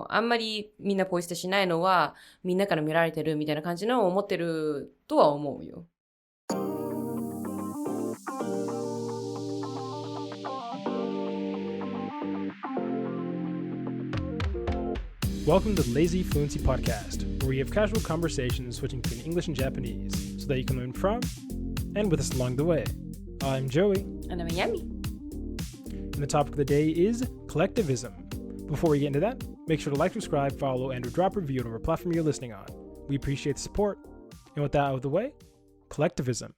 あんまりみんなポイ捨てしないのはみんなから見られてるみたいな感じのを思ってるとは思うよ。Welcome to the Lazy Fluency podcast, where we have casual conversations switching between English and Japanese so that you can learn from and with us along the way. I'm Joey. And I'm Yami. And the topic of the day is collectivism. Before we get into that, make sure to like, subscribe, follow, and or drop a review on whatever platform you're listening on. We appreciate the support. And with that out of the way, collectivism.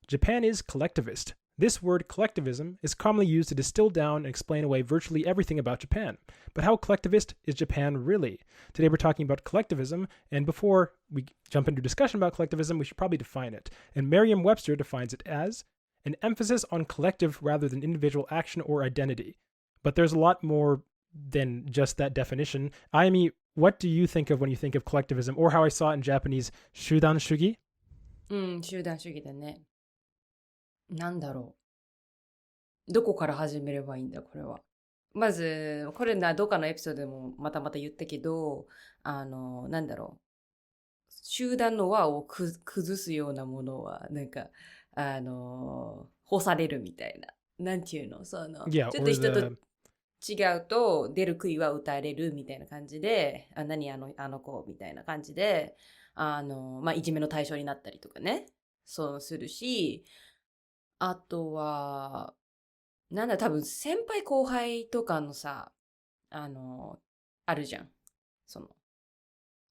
Japan is collectivist. This word collectivism is commonly used to distill down and explain away virtually everything about Japan. But how collectivist is Japan really? Today we're talking about collectivism, and before we jump into discussion about collectivism, we should probably define it. And Merriam-Webster defines it as an emphasis on collective rather than individual action or identity. But there's a lot more than just that definition. Ayami, what do you think of when you think of collectivism, or how I saw it in Japanese, 集団主義? 集団主義だね。なんだろう。どこから始めればいいんだ、これは。まず、これどっかのエピソードでもまた言ったけど、なんだろう。集団の輪を崩すようなものは、干されるみたいな。なんていうのちょっと人と違うと、出る杭は打たれるみたいな感じで、何あの子みたいな感じで、いじめの対象になったりとかね。そうするし、あとは、多分先輩後輩とかのさ、あるじゃん。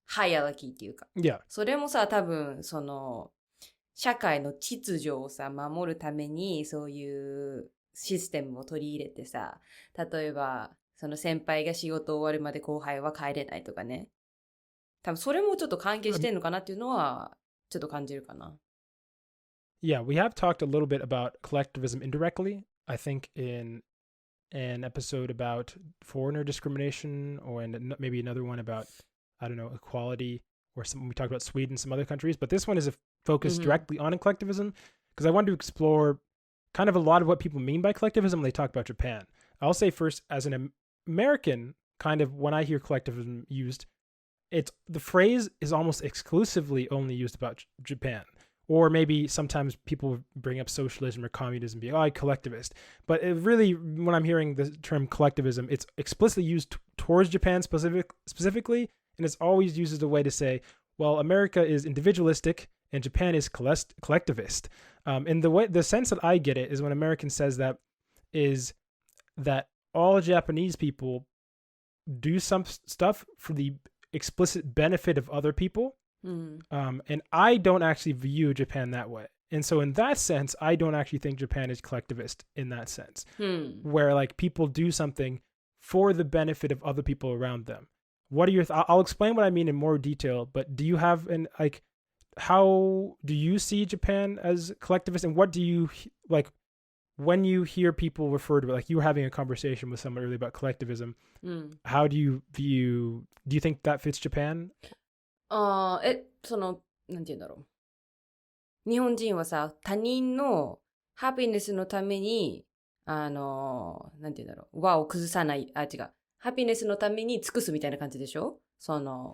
ハイアラキーっていうか。Yeah. それもさ、多分、社会の秩序をさ、守るために、そういうシステムを取り入れてさ、例えば、その先輩が仕事終わるまで後輩は帰れないとかね。多分それもちょっと関係してんのかなっていうのは、ちょっと感じるかな。Yeah, we have talked a little bit about collectivism indirectly, I think in an episode about foreigner discrimination, or in maybe another one about, I don't know, equality, or we talked about Sweden, some other countries. But this one is focused directly on collectivism, because I wanted to explore kind of a lot of what people mean by collectivism when they talk about Japan. I'll say first, as an American, kind of when I hear collectivism used, the phrase is almost exclusively only used about Japan. Or maybe sometimes people bring up socialism or communism, being, collectivist. But it really, when I'm hearing the term collectivism, it's explicitly used towards Japan specifically, and it's always used as a way to say, well, America is individualistic and Japan is collectivist. And the sense that I get it is when American says that is that all Japanese people do some stuff for the explicit benefit of other people. And I don't actually view Japan that way. And so in that sense, I don't actually think Japan is collectivist in that sense, where like people do something for the benefit of other people around them. What are your I'll explain what I mean in more detail, but do you have how do you see Japan as collectivist, and what do you like when you hear people refer to it, like you were having a conversation with someone earlier about collectivism, how do you think that fits Japan? なんて言うんだろう。日本人はさ、他人のハピネスのために、なんて言うんだろう。輪を崩さない、違う。ハピネスのために尽くすみたいな感じでしょ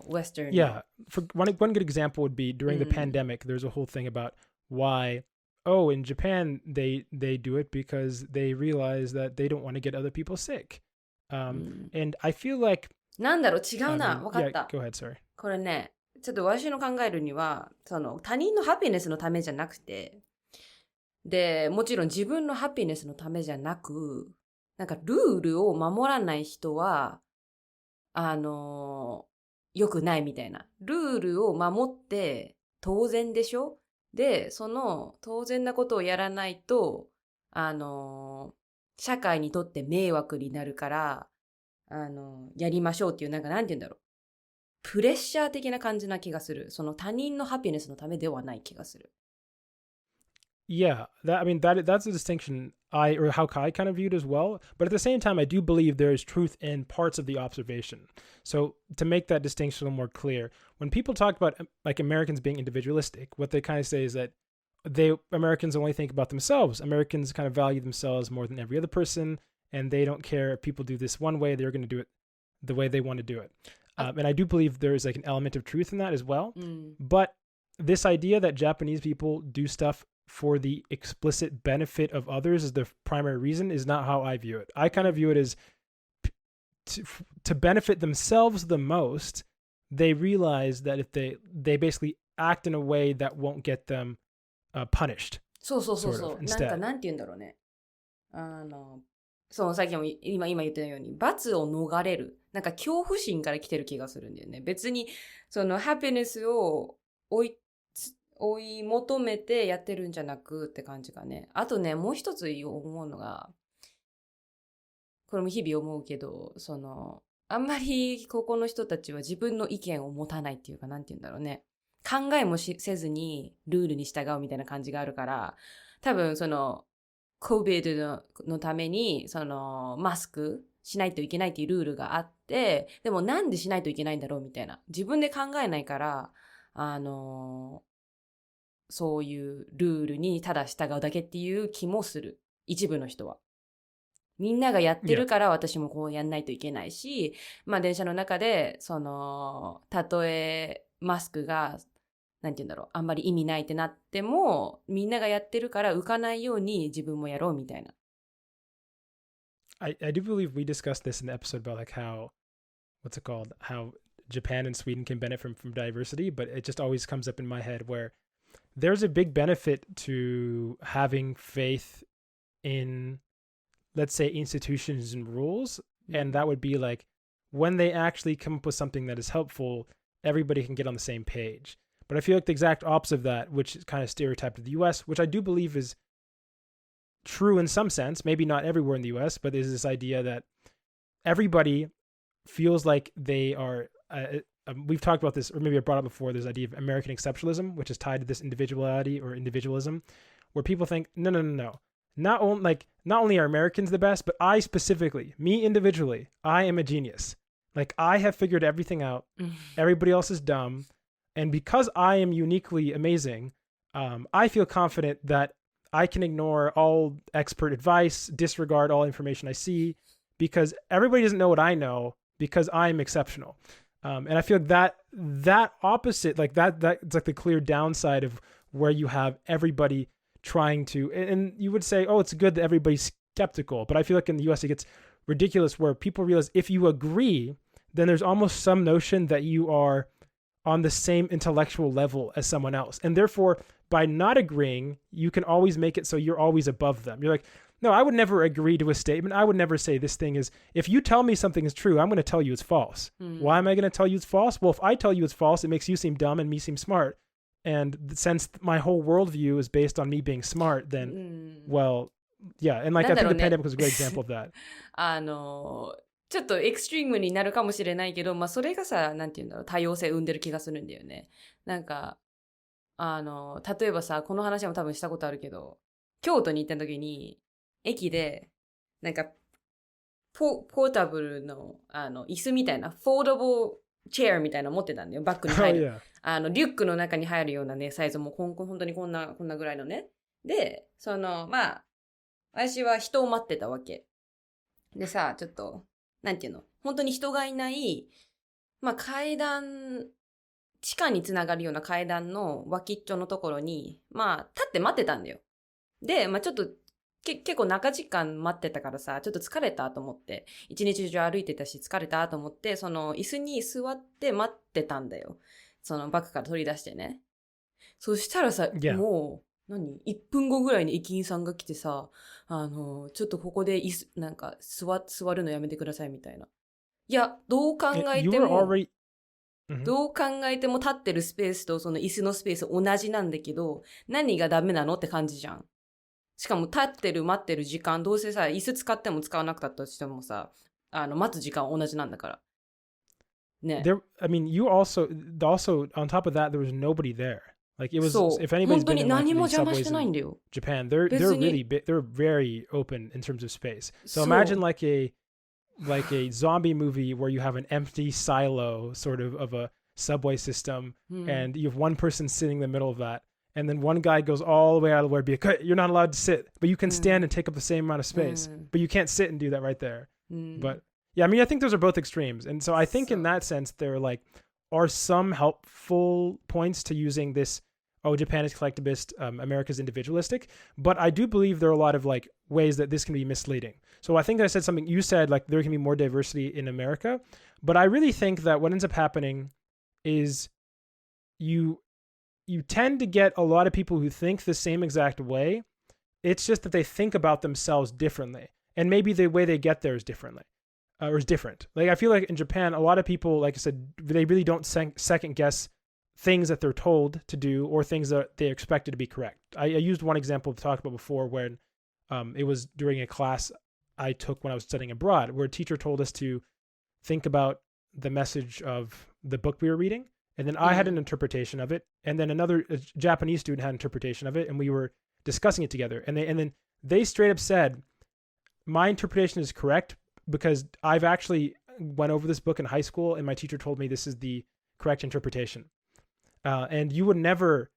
Western. Yeah. For one good example would be during the pandemic, there's a whole thing about why, in Japan, they do it because they realize that they don't want to get other people sick. And I feel like... なんだろう、違うな。わかった。Yeah, go ahead, sorry. これね、ちょっと私の考えるには、他人のハピネスのためじゃなくて、で、もちろん自分のハピネスのためじゃなく、ルールを守らない人は、良くないみたいな。ルールを守って当然でしょ？で、その当然なことをやらないと、社会にとって迷惑になるから、やりましょうっていう、なんて言うんだろう。プレッシャー的な感じな気がする。その他人のハピネスのためではない気がする。Yeah, that's a distinction how I kind of viewed as well. But at the same time, I do believe there is truth in parts of the observation. So to make that distinction a little more clear, when people talk about like Americans being individualistic, what they kind of say is that Americans only think about themselves. Americans kind of value themselves more than every other person, and they don't care if people do this one way, they're going to do it the way they want to do it. And I do believe there is like an element of truth in that as well. Mm. But this idea that Japanese people do stuff for the explicit benefit of others as the primary reason is not how I view it. I kind of view it as to benefit themselves the most. They realize that if they basically act in a way that won't get them punished. そうそうそうそう。 sort of, なんかなんて言うんだろうね。そう、さっきも今言ったように、罰を逃れる。なんか恐怖心から来てる気がするんだよね。別に、そのハピネスを追い求めてやってるんじゃなくって感じがね。あとね、もう一つ思うのが、これも日々思うけど、あんまりここの人たちは自分の意見を持たないっていうか、なんて言うんだろうね。考えもせずにルールに従うみたいな感じがあるから、多分COVID のために、マスクしないといけないっていうルールがあって、でもなんでしないといけないんだろうみたいな。自分で考えないから、そういうルールにただ従うだけっていう気もする。一部の人は。みんながやってるから私もこうやんないといけないし、まあ電車の中で、たとえマスクが、なんて言うんだろう、あんまり意味ないってなっても、みんながやってるから浮かないように自分もやろうみたいな。I do believe we discussed this in the episode about like how, what's it called? How Japan and Sweden can benefit from diversity, but it just always comes up in my head where there's a big benefit to having faith in, let's say, institutions and rules. And that would be like when they actually come up with something that is helpful, everybody can get on the same page. But I feel like the exact opposite of that, which is kind of stereotyped of the US, which I do believe is true in some sense, maybe not everywhere in the US, but there's this idea that everybody feels like they are, we've talked about this, or maybe I brought up before, this idea of American exceptionalism, which is tied to this individuality or individualism, where people think, no. Not only are Americans the best, but I specifically, me individually, I am a genius. Like I have figured everything out. Everybody else is dumb. And because I am uniquely amazing, I feel confident that I can ignore all expert advice, disregard all information I see, because everybody doesn't know what I know because I'm exceptional. And I feel like that opposite, like that's like the clear downside of where you have everybody trying to, and you would say, oh, it's good that everybody's skeptical. But I feel like in the US, it gets ridiculous where people realize if you agree, then there's almost some notion that you are on the same intellectual level as someone else. And therefore, by not agreeing, you can always make it so you're always above them. You're like, no, I would never agree to a statement. I would never say this thing is, if you tell me something is true, I'm going to tell you it's false. Why am I going to tell you it's false? Well, if I tell you it's false, it makes you seem dumb and me seem smart. And since my whole worldview is based on me being smart, then, well, yeah. And like, I think the pandemic was a great example of that. ちょっとエクストリームになるかもしれないけど、まあそれがさ、なんて言うんだろう、多様性生んでる気がするんだよね。なんか、例えばさ、この話も多分したことあるけど、京都に行った時に、駅で、なんか、ポータブルの、椅子みたいな、フォーダブルチェアみたいなの持ってたんだよ。バッグに入る。リュックの中に入るようなね、サイズも本当にこんなぐらいのね。で、まあ、私は人を待ってたわけ。でさ、ちょっと、なんていうの？本当に人がいない、まあ階段、地下につながるような階段の脇っちょのところに、まあ立って待ってたんだよ。で、まあちょっと結構長時間待ってたからさ、ちょっと疲れたと思って、一日中歩いてたし疲れたと思って、椅子に座って待ってたんだよ。バッグから取り出してね。そしたらさ、もう、1分後ぐらいに駅員さんが来てさ、ちょっとここでなんか座るのやめてくださいみたいな。いや、どう考えても、どう考えても立ってるスペースとその椅子のスペース同じなんだけど、何がダメなのって感じじゃん。しかも立ってる待ってる時間、どうせさ、椅子使っても使わなくたとしてもさ、待つ時間同じなんだから。ね。I mean, you also on top of that, there was nobody there. Like it was, if anybody's been in like the subways in Japan, they're really they're very open in terms of space. So imagine like a zombie movie where you have an empty silo sort of a subway system, and you have one person sitting in the middle of that, and then one guy goes all the way out of the way, be like, you're not allowed to sit, but you can stand and take up the same amount of space, but you can't sit and do that right there. But Yeah, I mean, I think those are both extremes. And so I think in that sense, there like are some helpful points to using this, oh, Japan is collectivist, America's individualistic. But I do believe there are a lot of like ways that this can be misleading. So I think I said something, you said like there can be more diversity in America. But I really think that what ends up happening is you tend to get a lot of people who think the same exact way. It's just that they think about themselves differently. And maybe the way they get there is different. Like I feel like in Japan, a lot of people, like I said, they really don't second guess things that they're told to do or things that they expected to be correct. I used one example to talk about before when it was during a class I took when I was studying abroad, where a teacher told us to think about the message of the book we were reading. And then I had an interpretation of it. And then another Japanese student had an interpretation of it. And we were discussing it together. And then they straight up said, my interpretation is correct because I've actually went over this book in high school and my teacher told me this is the correct interpretation. And you would never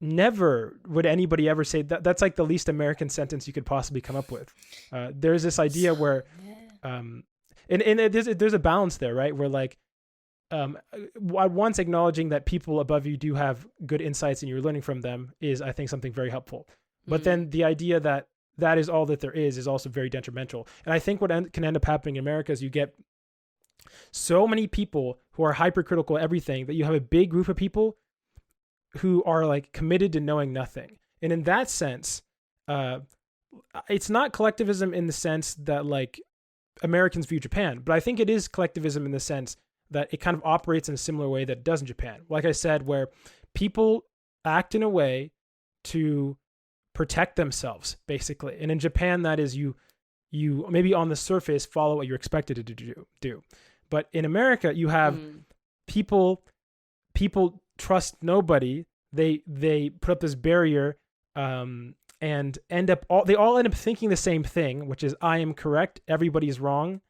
would anybody ever say that. That's like the least American sentence you could possibly come up with. There's this idea where, and there's a balance there, right? Where like, once acknowledging that people above you do have good insights and you're learning from them is, I think, something very helpful. But then the idea that is all that there is also very detrimental. And I think what can end up happening in America is you get so many people who are hypercritical of everything that you have a big group of people who are like committed to knowing nothing. And in that sense, it's not collectivism in the sense that like Americans view Japan, but I think it is collectivism in the sense that it kind of operates in a similar way that it does in Japan. Like I said, where people act in a way to protect themselves, basically. And in Japan, that is you maybe on the surface follow what you're expected to do. But in America, you have people trust nobody. They put up this barrier and they all end up thinking the same thing, which is I am correct, everybody's wrong.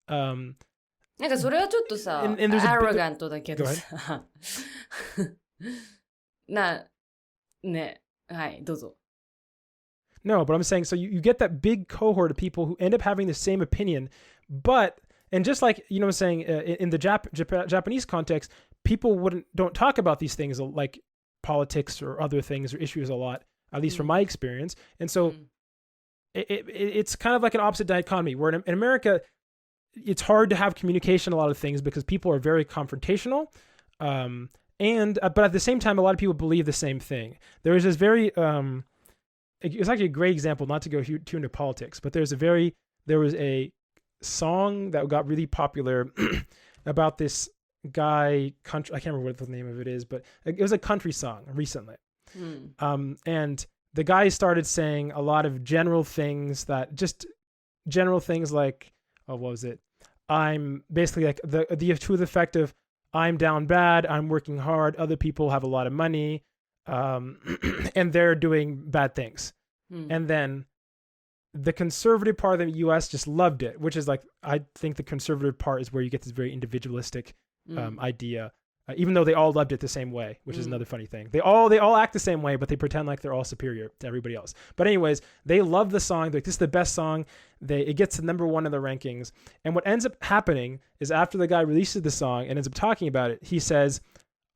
なんかそれはちょっとさ、arrogant だけどさ。ね、はい、どうぞ。No, but I'm saying, so you get that big cohort of people who end up having the same opinion, and just like, you know what I'm saying, in the Japanese context, people don't talk about these things like politics or other things or issues a lot, at least from my experience. And so it's kind of like an opposite dichotomy, where in America, it's hard to have communication, a lot of things, because people are very confrontational. But at the same time, a lot of people believe the same thing. There is this very, it's actually a great example, not to go too into politics, but there was a song that got really popular about this guy, I can't remember what the name of it is, but it was a country song recently. And the guy started saying a lot of general things like, what was it? I'm basically like the truth effect of I'm down bad, I'm working hard, other people have a lot of money, and they're doing bad things. And then the conservative part of the US just loved it, which is like, I think the conservative part is where you get this very individualistic idea, even though they all loved it the same way, which is another funny thing. They all act the same way, but they pretend like they're all superior to everybody else. But anyways, they love the song. They're like, this is the best song. It gets to number 1 in the rankings. And what ends up happening is after the guy releases the song and ends up talking about it, he says,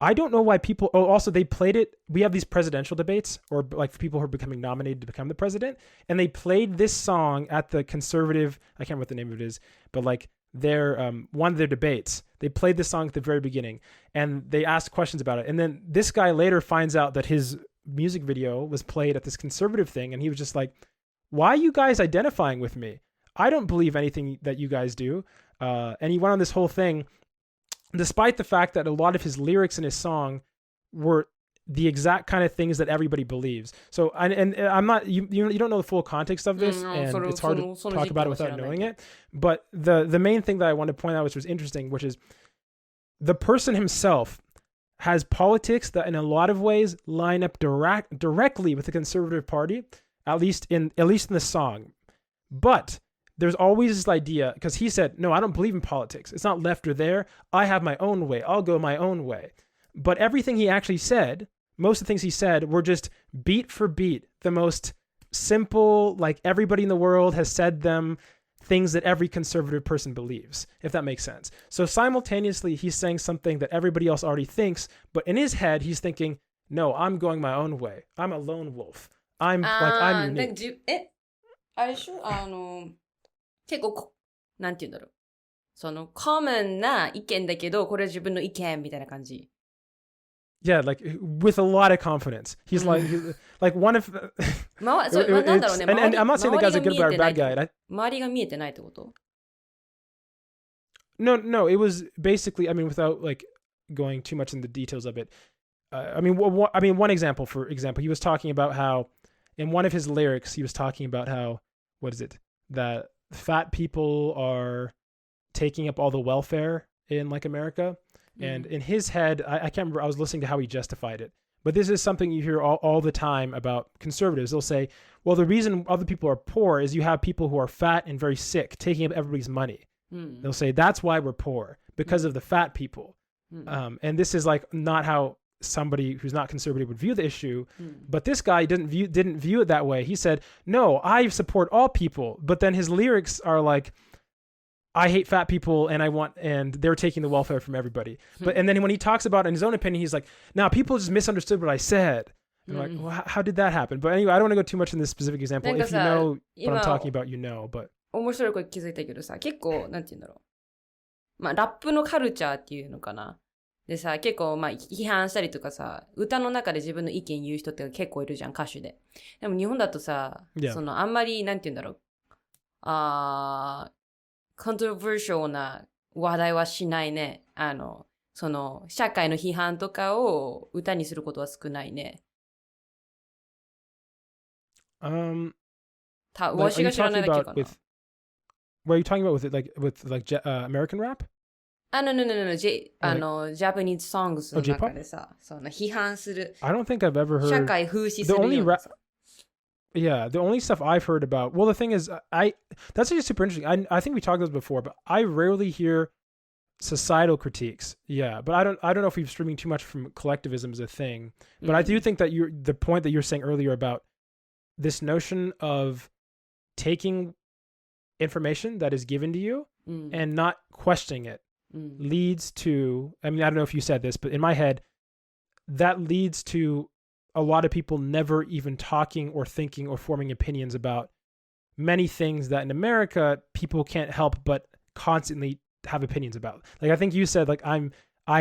I don't know why people, also they played it. We have these presidential debates, or like people who are becoming nominated to become the president. And they played this song at the conservative, I can't remember what the name of it is, but like one of their debates. They played this song at the very beginning and they asked questions about it. And then this guy later finds out that his music video was played at this conservative thing. And he was just like, why are you guys identifying with me? I don't believe anything that you guys do. And he went on this whole thing, despite the fact that a lot of his lyrics in his song were the exact kind of things that everybody believes. So, and I'm not, you don't know the full context of this, and it's hard to talk about it without knowing it. But the main thing that I wanted to point out, which was interesting, which is the person himself has politics that in a lot of ways line up directly with the Conservative Party, at least in the song. But there's always this idea, because he said, no, I don't believe in politics. It's not left or there. I have my own way. I'll go my own way. But everything he actually said, most of the things he said were just beat for beat, the most simple, like everybody in the world has said them, things that every conservative person believes, if that makes sense. So simultaneously, he's saying something that everybody else already thinks, but in his head, he's thinking, no, I'm going my own way. I'm a lone wolf. I'm unique. あれでしょ結構なんて言うんだろう。その、common な意見だけど、これは自分の意見みたいな感じ。Yeah, like with a lot of confidence. He's like one of. なんだろうね。And I'm not saying the guy's a good guy or bad guy. 周りが見えてないってこと No, it was basically, I mean, without like going too much into the details of it. One example, for example, he was talking about how in one of his lyrics, he was talking about how, what is it? That fat people are taking up all the welfare in like America. And in his head, I can't remember, I was listening to how he justified it. But this is something you hear all the time about conservatives. They'll say, well, the reason other people are poor is you have people who are fat and very sick, taking up everybody's money. They'll say, that's why we're poor, because of the fat people. And this is like not how somebody who's not conservative would view the issue. But this guy didn't view it that way. He said, no, I support all people. But then his lyrics are like, I hate fat people and they're taking the welfare from everybody. And then when he talks about it in his own opinion, he's like, now people just misunderstood what I said. I'm like, well, how did that happen? But anyway, I don't want to go too much in this specific example. If you know what I'm talking about, you know, but. 面白いこと気づいたけどさ、結構、なんて言うんだろう。まあ、ラップのカルチャーっていうのかな。でさ、結構、まあ、批判したりとかさ、歌の中で自分の意見言う人って結構いるじゃん、歌手で。でも日本だとさ、その、あんまり、なんて言うんだろう。controversial な話題はしないね。その、社会の批判とかを歌にすることは少ないね。わしが知らないだけかな。What are you talking about with it? With American rap? No. Japanese songs の中でさ、その批判する。I don't think I've ever heard. 社会風刺するようなさ。Yeah, the only stuff I've heard about. Well, the thing is, that's actually super interesting. I think we talked about this before, but I rarely hear societal critiques. Yeah, but I don't know if we're streaming too much from collectivism as a thing. But I do think that the point that you're saying earlier about this notion of taking information that is given to you and not questioning it leads to, I mean, I don't know if you said this, but in my head, that leads to a lot of people never even talking or thinking or forming opinions about many things that in America people can't help but constantly have opinions about. Like I think you said, like I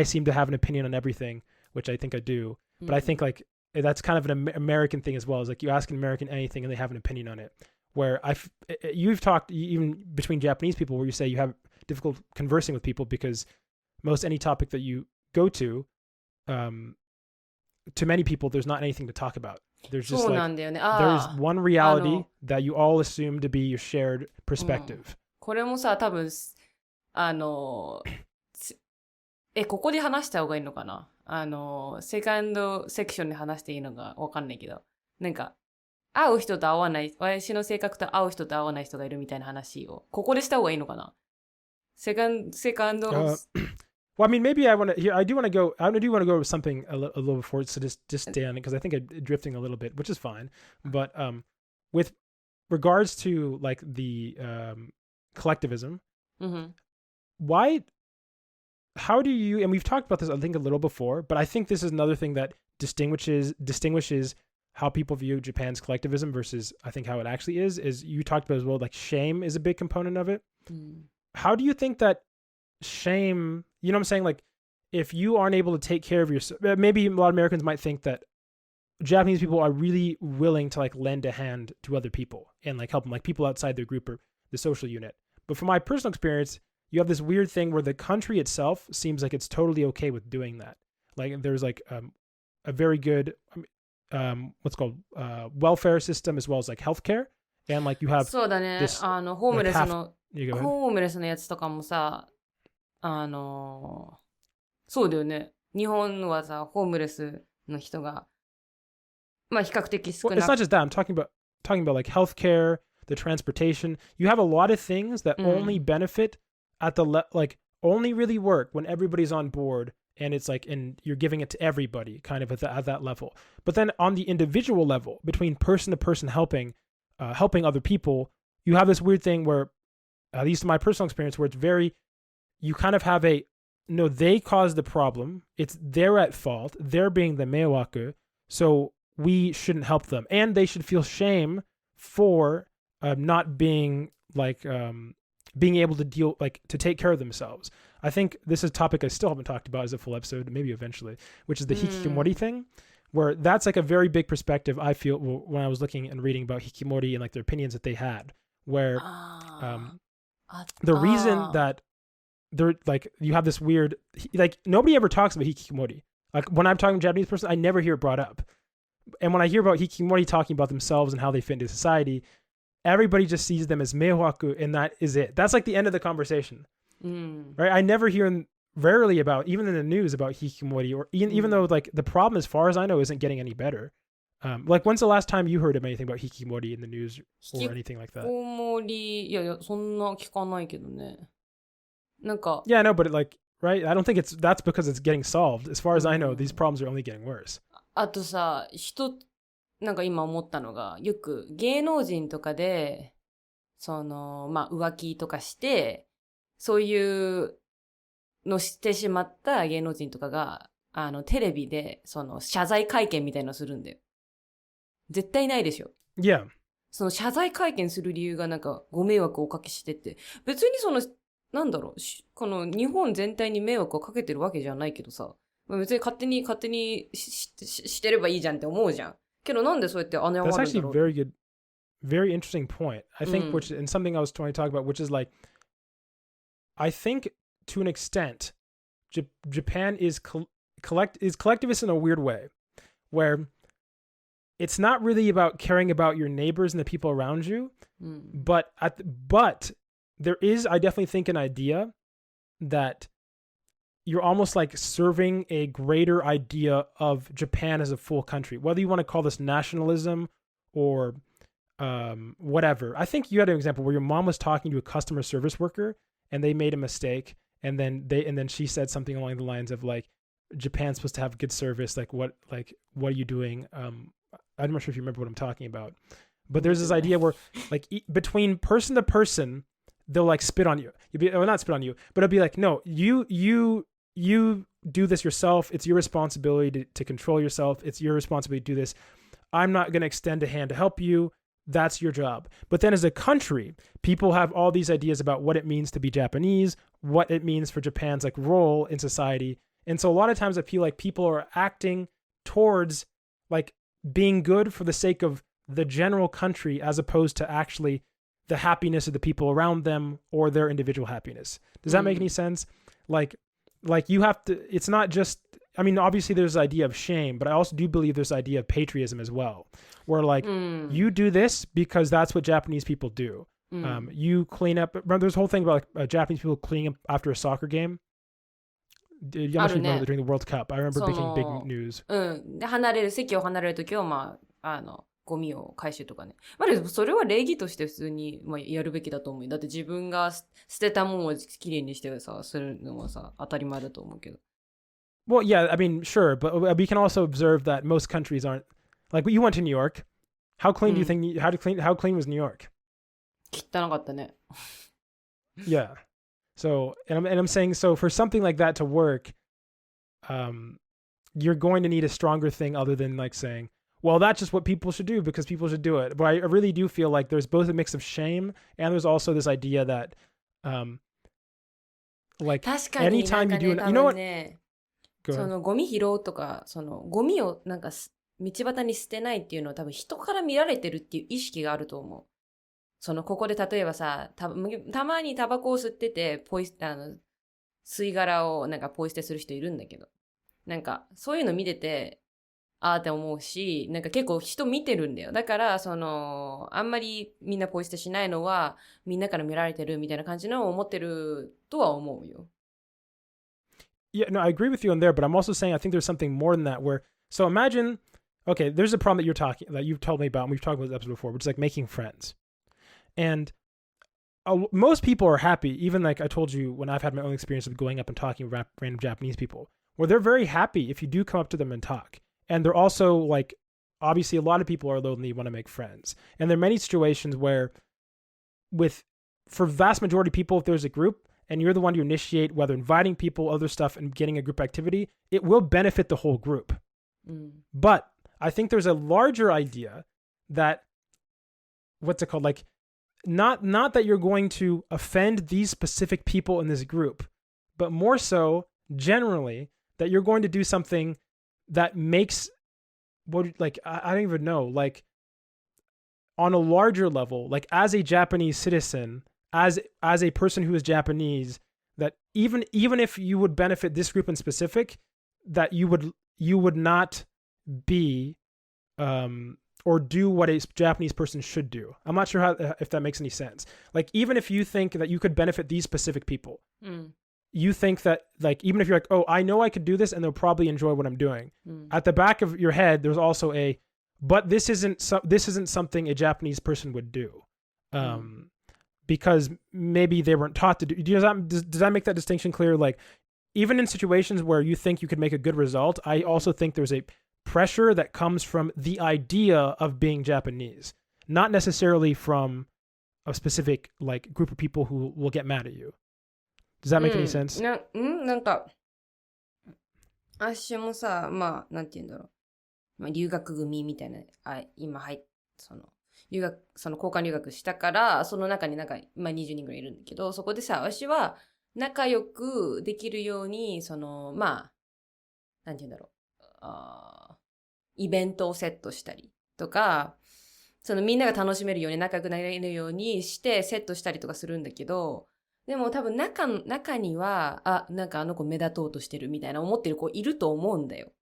seem to have an opinion on everything, which I think I do. But I think like that's kind of an American thing as well. Is like you ask an American anything and they have an opinion on it. Where you've talked even between Japanese people where you say you have difficult conversing with people because most any topic that you go to many people, there's not anything to talk about. There's just like, there's one reality that you all assume to be your shared perspective. これもさ、多分、ここで話した方がいいのかなセカンドセクションで話していいのかわかんないけど、なんか、会う人と会わない、私の性格と会う人と会わない人がいるみたいな話を、ここでした方がいいのかなセカンド、Well, I mean, maybe I do want to go with something a little before, so just stay on it because I think I'm drifting a little bit, which is fine. But with regards to like the collectivism, how do you, and we've talked about this, I think a little before, but I think this is another thing that distinguishes how people view Japan's collectivism versus I think how it actually is you talked about as well, like shame is a big component of it. How do you think that shame, you know what I'm saying? Like if you aren't able to take care of yourself, maybe a lot of Americans might think that Japanese people are really willing to like lend a hand to other people and like help them, like people outside their group or the social unit. But from my personal experience, you have this weird thing where the country itself seems like it's totally okay with doing that. Like there's like a very good, what's called welfare system as well as like healthcare. And like you have そうだね。this, ホームレスのやつとかもさ、そうだよね。日本はさ、ホームレスの人が、まあ比較的少なく。Well, it's not just that. I'm talking about like healthcare, the transportation. You have a lot of things that only benefit at the like only really work when everybody's on board and it's like and you're giving it to everybody kind of at that level. But then on the individual level, between person to person helping other people, you have this weird thing where at least in my personal experience, where it's very, you kind of have no, they caused the problem. They're at fault. They're being the meiwaku. So we shouldn't help them. And they should feel shame for not being being able to to take care of themselves. I think this is a topic I still haven't talked about as a full episode, maybe eventually, which is the hikikomori thing, where that's like a very big perspective I feel when I was looking and reading about hikimori and like their opinions that they had, where the reason that they're like, you have this weird, like nobody ever talks about hikikomori. Like when I'm talking to a Japanese person, I never hear it brought up. And when I hear about hikikomori talking about themselves and how they fit into society, everybody just sees them as meiwaku, and that is it. That's like the end of the conversation, right? I never hear rarely about, even in the news, about hikikomori, or even though like the problem, as far as I know, isn't getting any better. Like when's the last time you heard of anything about hikikomori in the news or anything like that? いやいや、そんな聞かないけどね。なんか Yeah, I know, but like, right? I don't think that's because it's getting solved. As far as I know, these problems are only getting worse. あとさ、なんか今思ったのが、よく芸能人とかで、浮気とかして、そういうのしてしまった芸能人とかが、テレビで、謝罪会見みたいなのするんだよ。絶対ないでしょ。Yeah. その謝罪会見する理由がなんか、ご迷惑をおかけしてて、別になんだろう、この日本全体に迷惑をかけてるわけじゃないけどさ、別に勝手にしてればいいじゃんって思うじゃん。けどなんでそうやって姉はあるんだろう。That's actually very good, very interesting point. I think, which, and something I was trying to talk about, which is like, I think to an extent, Japan is collectivist in a weird way, where it's not really about caring about your neighbors and the people around you, but there is, I definitely think, an idea that you're almost like serving a greater idea of Japan as a full country, whether you want to call this nationalism or whatever. I think you had an example where your mom was talking to a customer service worker and they made a mistake, and then she said something along the lines of like, Japan's supposed to have good service. Like what are you doing? I'm not sure if you remember what I'm talking about, but there's this idea where like between person to person, they'll like spit on you. Not spit on you, but it'll be like, no, you do this yourself. It's your responsibility to control yourself. It's your responsibility to do this. I'm not going to extend a hand to help you. That's your job. But then as a country, people have all these ideas about what it means to be Japanese, what it means for Japan's like role in society. And so a lot of times I feel like people are acting towards like being good for the sake of the general country, as opposed to actually the happiness of the people around them or their individual happiness. Does that make any sense? Like you have to, it's not just, I mean, obviously there's the idea of shame, but I also do believe there's the idea of patriotism as well, where like you do this because that's what Japanese people do. You clean up, remember there's a whole thing about like Japanese people cleaning up after a soccer game. I'm not sure you remember during the World Cup. I remember making big news. で、席を離れるときは、ゴミを回収とかね。でもそれは礼儀として普通に、やるべきだと思う。だって自分が捨てたものをきれいにしてさ、するのはさ、当たり前だと思うけど。Well, yeah, I mean, sure, but we can also observe that most countries aren't, like you went to New York. How clean do you think, how clean was New York? 汚かったね。Yeah. So, and I'm saying, so for something like that to work, you're going to need a stronger thing other than like saying, well, that's just what people should do because people should do it. But I really do feel like there's both a mix of shame and there's also this idea that, like anytime you do it, you know what? そのゴミ拾うとか、そのゴミをなんか道端に捨てないっていうのは多分人から見られてるっていう意識があると思う。ここで例えばさ、たまにタバコを吸ってて、吸い殻をなんかポイ捨てする人いるんだけど。なんか、そういうの見てて、あーって思うし、なんか結構人見てるんだよ。だから、あんまりみんなポイ捨てしないのは、みんなから見られてるみたいな感じのを思ってるとは思うよ。Yeah, no, I agree with you on there, but I'm also saying I think there's something more than that where, so imagine, okay, there's a problem that you've told me about, and we've talked about this episode before, which is like making friends. And most people are happy, even like I told you when I've had my own experience of going up and talking with random Japanese people, where they're very happy if you do come up to them and talk. And they're also like, obviously a lot of people are lonely, want to make friends. And there are many situations where with for vast majority of people, if there's a group and you're the one to initiate, whether inviting people, other stuff, and getting a group activity, it will benefit the whole group. But I think there's a larger idea that, what's it called? Like, not that you're going to offend these specific people in this group, but more so generally that you're going to do something that makes I don't even know, like on a larger level, like as a Japanese citizen, as a person who is Japanese, that even if you would benefit this group in specific, that you would not be or do what a Japanese person should do. I'm not sure if that makes any sense. Like, even if you think that you could benefit these specific people, you think that, like, even if you're like, oh, I know I could do this and they'll probably enjoy what I'm doing. At the back of your head, there's also but this isn't something a Japanese person would do. Because maybe they weren't taught to do. Does that make that distinction clear? Like, even in situations where you think you could make a good result, I also think there's a pressure that comes from the idea of being Japanese, not necessarily from a specific like group of people who will get mad at you. Does that make any sense? なんか私もさ、まあなんて言うんだろう、まあ、留学組みたいな、今その交換留学したから、その中にまあ、20人ぐらいいるんだけど、そこでさ、私は仲良くできるように、まあなんて言うんだろう、イベントをセットしたりとか、みんなが楽しめるように仲良くなれるようにしてセットしたりとかするんだけど、でも多分中には、なんかあの子目立とうとしてるみたいな思ってる子いると思うんだよ。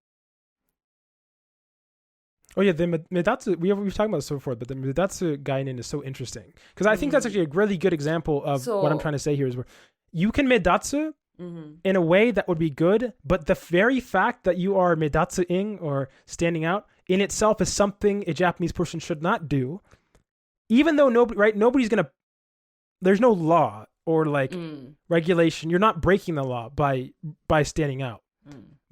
Oh yeah, the Medatsu, we were talking about this before, but the Medatsu Gainen is so interesting. Because I think that's actually a really good example of what I'm trying to say here is where you can Medatsu in a way that would be good, but the very fact that you are Medatsu-ing or standing out in itself is something a Japanese person should not do. Even though nobody's going to, there's no law or like regulation. You're not breaking the law by standing out.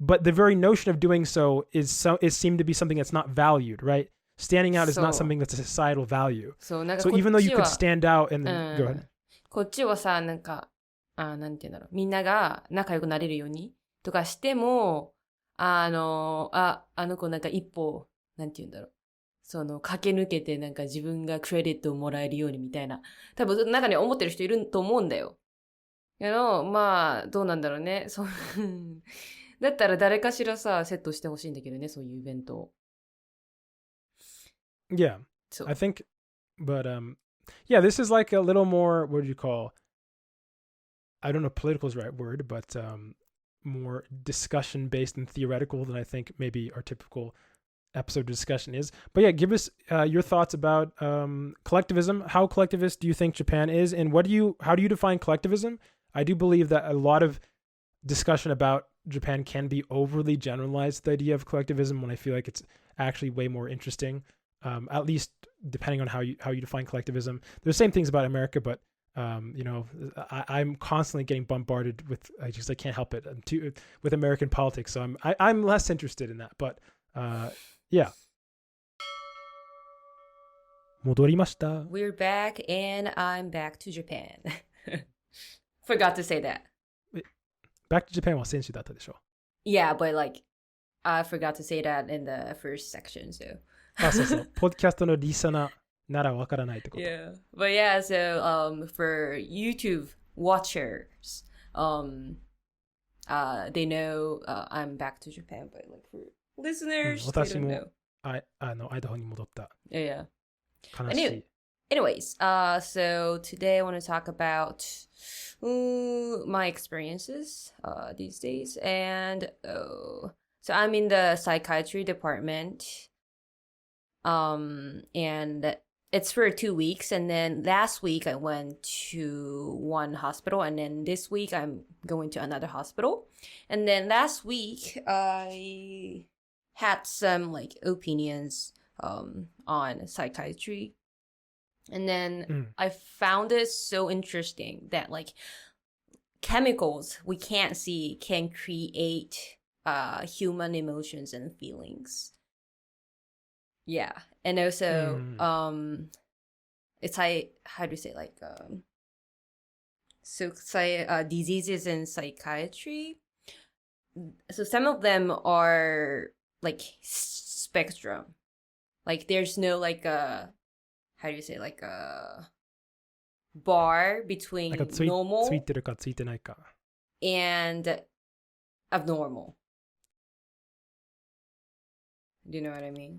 But the very notion of doing so is seemed to be something that's not valued, right? Standing out is not something that's a societal value. So even though you could stand out and then, go ahead. こっちはさ、なんて言うんだろう。みんなが仲良くなれるようにとかしても、あの子なんか一歩、なんて言うんだろう。駆け抜けてなんか自分がクレジットをもらえるようにみたいな。多分中に思ってる人いると思うんだよ。まあ、どうなんだろうね。だったら誰かしらさ、セットしてほしいんだけどね、そういうイベントを。Yeah, I think, but yeah, this is like a little more, what do you call, I don't know if political is the right word, but more discussion based and theoretical than I think maybe our typical episode discussion is. But yeah, give us your thoughts about collectivism. How collectivist do you think Japan is, and how do you define collectivism? I do believe that a lot of discussion about Japan can be overly generalized, the idea of collectivism, when I feel like it's actually way more interesting, at least depending on how you define collectivism. There's the same things about America, but I'm constantly getting bombarded with, I can't help it, with American politics, so I'm less interested in that, but yeah. 戻りました。 We're back and I'm back to Japan. Forgot to say that. Back to Japan は先週だったでしょ。Yeah, but like, I forgot to say that in the first section, so. そうそう。ポッドキャストのリスナーならわからないってこと。Yeah, but yeah, so for YouTube watchers, they know I'm back to Japan, but like for listeners, they don't know. アイダホに戻った。Yeah. 悲しい。Anyways, so today I want to talk about my experiences these days, and so I'm in the psychiatry department, and it's for 2 weeks, and then last week I went to one hospital, and then this week I'm going to another hospital, and then last week I had some like opinions on psychiatry. And then I found it so interesting that like chemicals we can't see can create human emotions and feelings. Yeah. And also it's like, how do you say, like diseases in psychiatry. So some of them are like spectrum. Like there's no like a, how do you say, like a bar between normal ついてるかついてないか and abnormal. Do you know what I mean?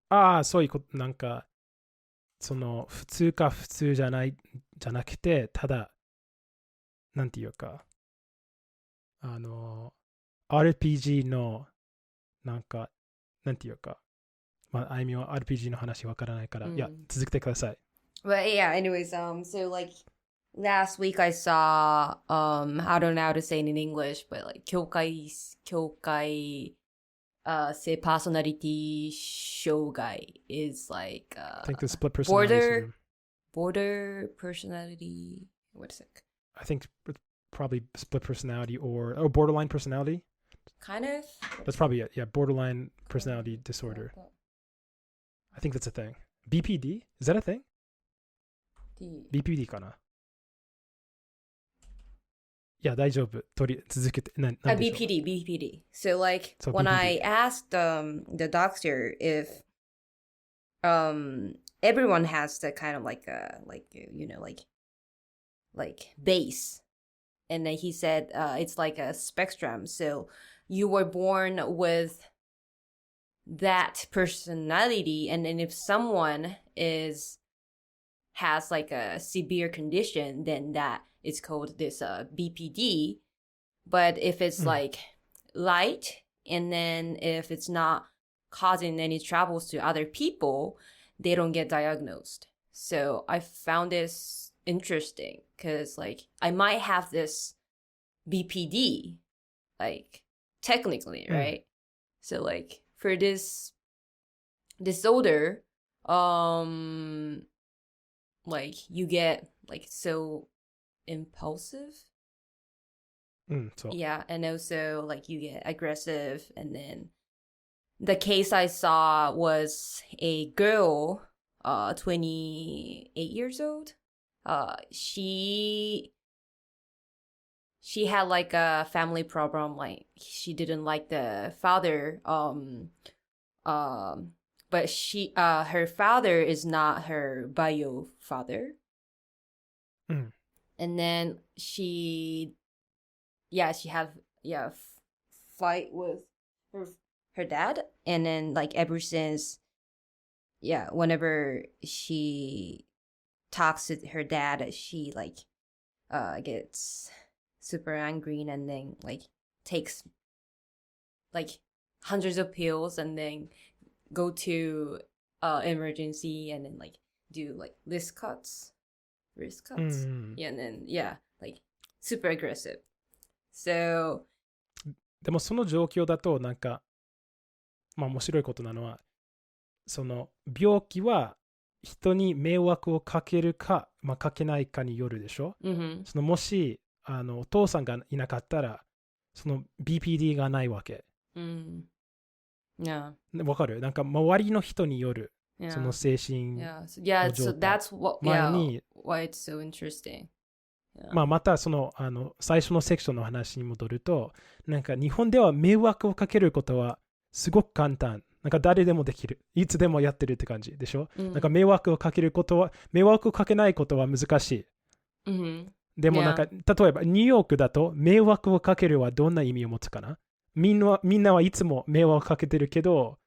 ああ、そういうこと、なんか、その、普通か普通じゃない、じゃなくて、ただ、なんていうか、RPG の、なんか、なんていうか、まあ、あいみは RPG の話わからないから、いや、続けてください。But yeah, anyways, so like last week I saw, I don't know how to say it in English, but like 境界say personality 障害 is like I think the split personality border personality, what is it? I think probably split personality or borderline personality. Kind of. That's probably it. Yeah, borderline personality disorder. I think that's a thing. BPD? Is that a thing? BPD かな。いや、大丈夫。続けて。BPD. So like when BPD. I asked the doctor if everyone has the kind of like you know like base, and then he said it's like a spectrum. So you were born with that personality, and then if someone has like a severe condition, then that is called this BPD. But if it's like light, and then if it's not causing any troubles to other people, they don't get diagnosed. So I found this interesting because like I might have this BPD, like technically, right? So like for this disorder, like you get like so impulsive. So. Yeah, and also like you get aggressive, and then the case I saw was a girl, 28 years old. She had like a family problem, like she didn't like the father, but her father is not her bio father. And then she had fight with her dad, and then like ever since, whenever she talks to her dad, she like gets super angry, and then like takes like hundreds of pills, and then go to emergency, and then like do like wrist cuts. Yeah, and then like super aggressive. So でもその状況だとなんかまあ面白いことなのはその病気は人に迷惑をかけるか、まあ、かけないかによるでしょ、そのもしお父さんがいなかったらその BPD がないわけ、わかる？なんか周りの人による、その精神の状態、so that's why it's so interesting. まあまたその最初のセクションの話に戻ると、なんか日本では迷惑をかけることはすごく簡単、なんか誰でもできる、いつでもやってるって感じでしょ、なんか迷惑をかけないことは難しい、でもなんか例えばニューヨークだと迷惑をかけるはどんな意味を持つかな。みんなはいつも迷惑をかけてるけど、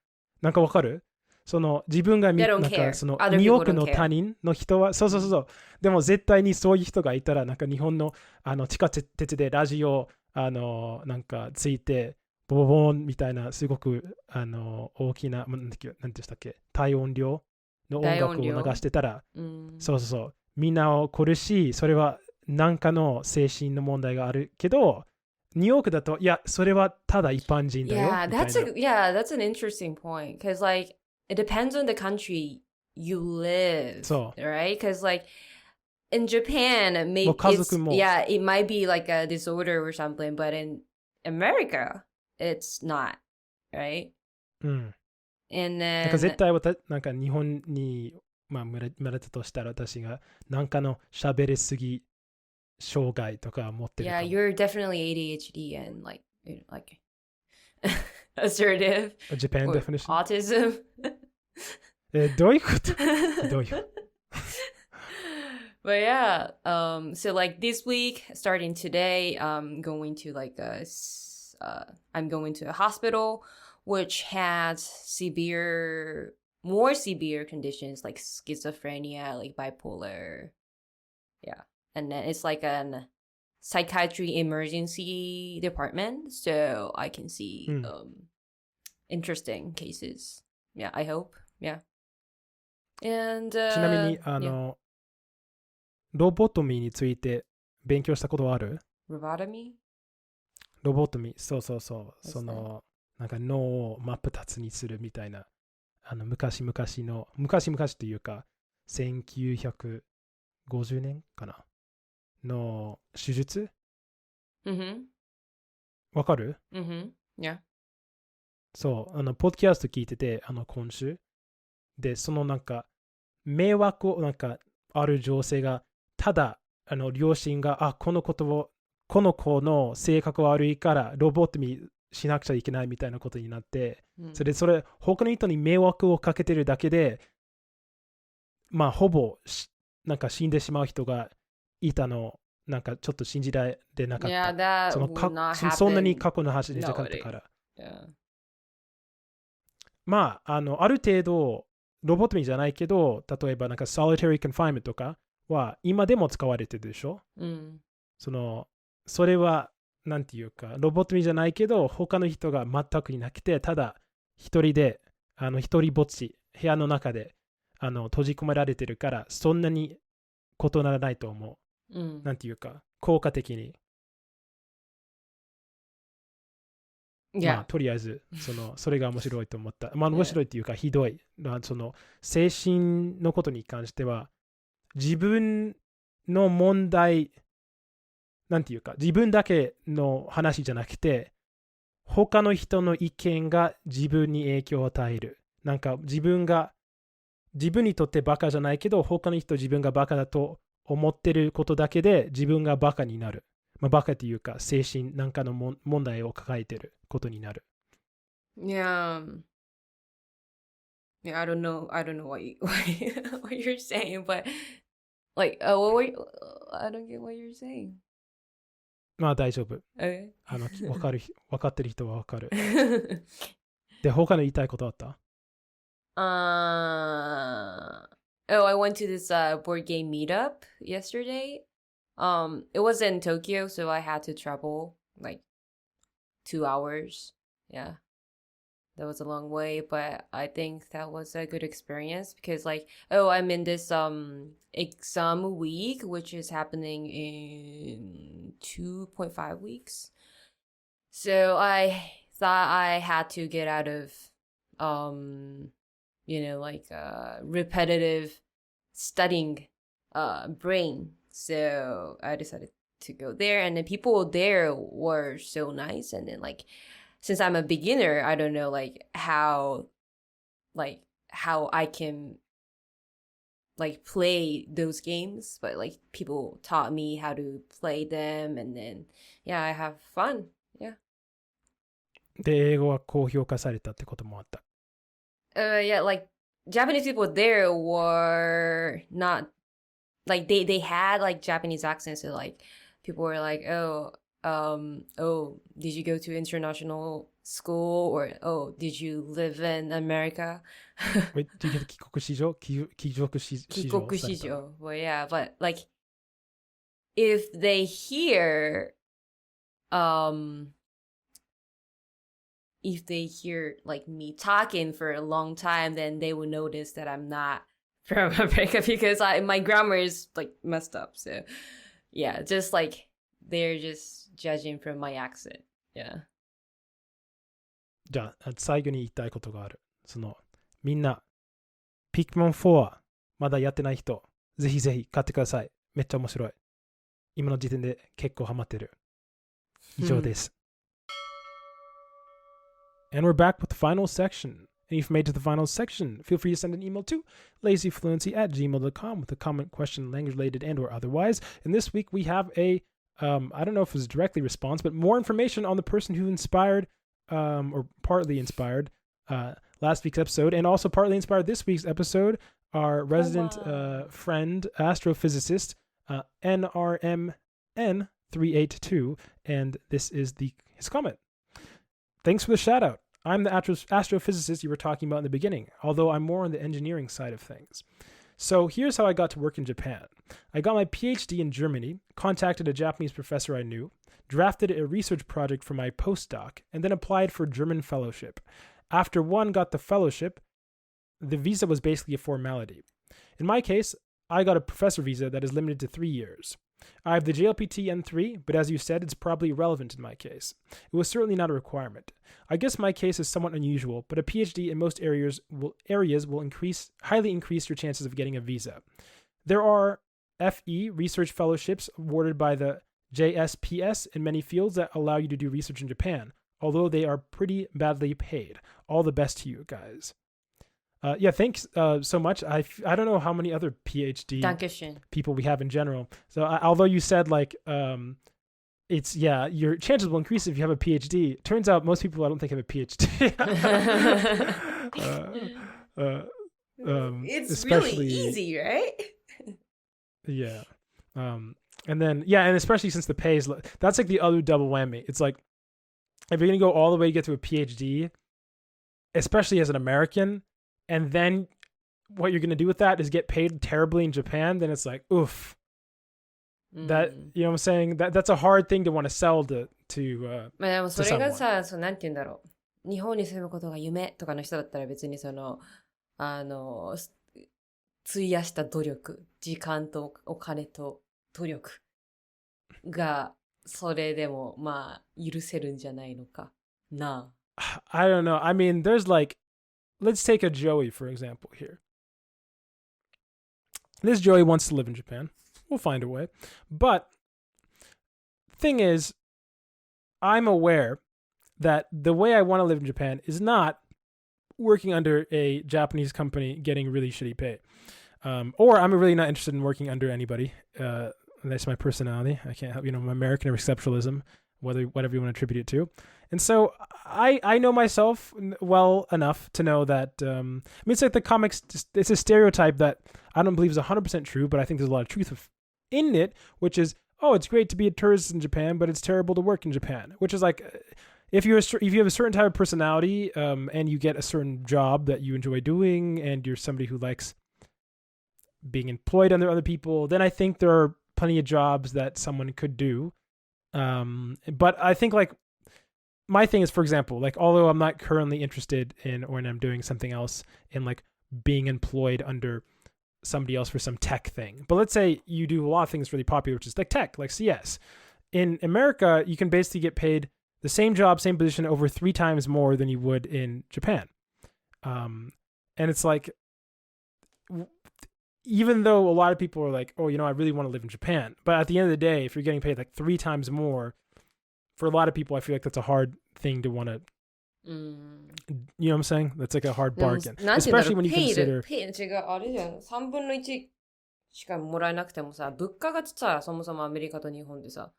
なんかわかる？その自分がなんかそのニューヨークの他人の人はそうでも絶対にそういう人がいたら、なんか日本の地下鉄でラジオなんかついてボボボンみたいなすごく大きな何でしたっけ、大音量の音楽を流してたら、そうみんなを殺し、それは何かの精神の問題があるけど、ニューヨークだといやそれはただ一般人だよ。That's an interesting point, because like it depends on the country you live, right? Because like in Japan, maybe it might be like a disorder or something, but in America, it's not, right? And then なんか絶対なんか日本に生まれたとしたら、私がなんかの喋りすぎ障害とか持ってるか Yeah, も。you're definitely ADHD and like assertive Japan or definition? autism. どういうことどういう But yeah, so like this week, starting today, I'm going to I'm going to a hospital which has more severe conditions like schizophrenia, like bipolar. Yeah. And then it's like an psychiatry emergency department, so I can see interesting cases. Yeah, I hope. Yeah. And ちなみに、ロボトミーについて勉強したことはある？ Robotomy? ロボトミー、そうそうそう。 What's その、なんか脳を真っ二つにするみたいな、昔々というか、1950年かなの手術 Mm-hmm. わかる？ Mm-hmm. Yeah. そう、ポッドキャスト聞いてて、今週。で、そのなんか、迷惑をなんかある女性が、ただ、両親が、この子の性格悪いからロボトミーしなくちゃいけないみたいなことになって、それ、他の人に迷惑をかけてるだけで、まあ、ほぼなんか死んでしまう人がいたの、なんかちょっと信じられなかった。Yeah, that would not happen. そんなに過去の話でなかったから。Yeah. まあ、ある程度、ロボトミーじゃないけど、例えばなんか solitary confinement とかは今でも使われてるでしょ、それは、なんていうか、ロボトミーじゃないけど、他の人が全くいなくて、ただ一人で、一人ぼっち、部屋の中で閉じ込められてるから、そんなに異ならないと思う。なんていうか、効果的に。まあ、とりあえずそれが面白いと思った。まあ、面白いっていうか、ひどい。精神のことに関しては、自分の問題、なんていうか、自分だけの話じゃなくて、他の人の意見が自分に影響を与える。なんか自分にとってバカじゃないけど、他の人自分がバカだと思ってることだけで自分がバカになる。まあ、バカっていうか、精神なんかの問題を抱えてることになる。Yeah. Yeah, I don't know what you're saying, but like, I don't get what you're saying. まあ大丈夫。Okay. 分かってる人は分かる。で、他の言いたいことあった？ I went to this board game meetup yesterday. It was in Tokyo, so I had to travel like 2 hours. Yeah. That was a long way, but I think that was a good experience because I'm in this exam week, which is happening in 2.5 weeks. So I thought I had to get out of repetitive studying brain. So I decided to go there, and the people there were so nice, and then since I'm a beginner, I don't know how I can play those games, but people taught me how to play them, and then yeah, I have fun. Yeah. で、英語は高評価されたってこともあった。Yeah, Japanese people there were not they had Japanese accents, so people were oh, did you go to international school, or oh, did you live in America? Wait, did you get 帰国子女 Well, yeah, but if they hear me talking for a long time, then they will notice that I'm not from America because my grammar is messed up. So yeah, just they're just judging from my accent. Yeah. じゃあ、最後に言いたいことがある。みんな、ピクモン4まだやってない人、ぜひぜひ買ってください。めっちゃ面白い。今の時点で結構ハマってる。以上です。And we're back with the final section. and you've made it to the finals section. Feel free to send an email to lazyfluency@gmail.com with a comment, question, language related and or otherwise. And this week we have a, I don't know if it was directly response, but more information on the person who inspired, or partly inspired, last week's episode, and also partly inspired this week's episode, our resident friend, astrophysicist, NRMN382, and this is his comment. Thanks for the shout out. I'm the astrophysicist you were talking about in the beginning, although I'm more on the engineering side of things. So here's how I got to work in Japan. I got my PhD in Germany, contacted a Japanese professor I knew, drafted a research project for my postdoc, and then applied for German fellowship. After one got the fellowship, the visa was basically a formality. In my case, I got a professor visa that is limited to 3 years. I have the JLPT N3, but as you said, it's probably irrelevant in my case. It was certainly not a requirement. I guess my case is somewhat unusual, but a PhD in most areas will highly increase your chances of getting a visa. There are FE research fellowships awarded by the JSPS in many fields that allow you to do research in Japan, although they are pretty badly paid. All the best to you guys. Yeah, thanks so much. I don't know how many other PhD people we have in general. So although you said like your chances will increase if you have a PhD. Turns out most people I don't think have a PhD. It's really easy, right? Yeah. And especially since the pay is that's like the other double whammy. It's like if you're gonna go all the way to get to a PhD, especially as an American, and then what you're going to do with that is get paid terribly in Japan, then it's like, oof. That, you know what I'm saying? That's a hard th費to want to sell to まあでもそれがさ、なんて言うんだろう。日本に住むことが夢とかの人だったら別に費やした努力、時間とお金と努力がそれでもまあ許せるんじゃないのかな。I don't know. I mean, there's like, let's take a Joey, for example, here. This Joey wants to live in Japan. We'll find a way. But thing is, I'm aware that the way I want to live in Japan is not working under a Japanese company getting really shitty pay. Or I'm really not interested in working under anybody. That's my personality. I can't help, my American exceptionalism, whatever you want to attribute it to. And so I know myself well enough to know that, it's like the comics, it's a stereotype that I don't believe is 100% true, but I think there's a lot of truth in it, which is, oh, it's great to be a tourist in Japan, but it's terrible to work in Japan, which is like, if you have a certain type of personality, and you get a certain job that you enjoy doing, and you're somebody who likes being employed under other people, then I think there are plenty of jobs that someone could do. But I think like, my thing is, for example, like, although I'm not currently interested in, or I'm doing something else in like being employed under somebody else for some tech thing. But let's say you do a lot of things really popular, which is like tech, like CS. In America, you can basically get paid the same job, same position over 3 times more than you would in Japan. And it's like, even though a lot of people are like, oh, I really want to live in Japan. But at the end of the day, if you're getting paid like 3 times more, for a lot of people, I feel like that's a hard thing to want to, you know what I'm saying? That's like a hard bargain. Especially when you consider... 違う、あれじゃん。3分の1しかもらえなくてもさ、物価がさ、そもそもアメリカと日本でさ、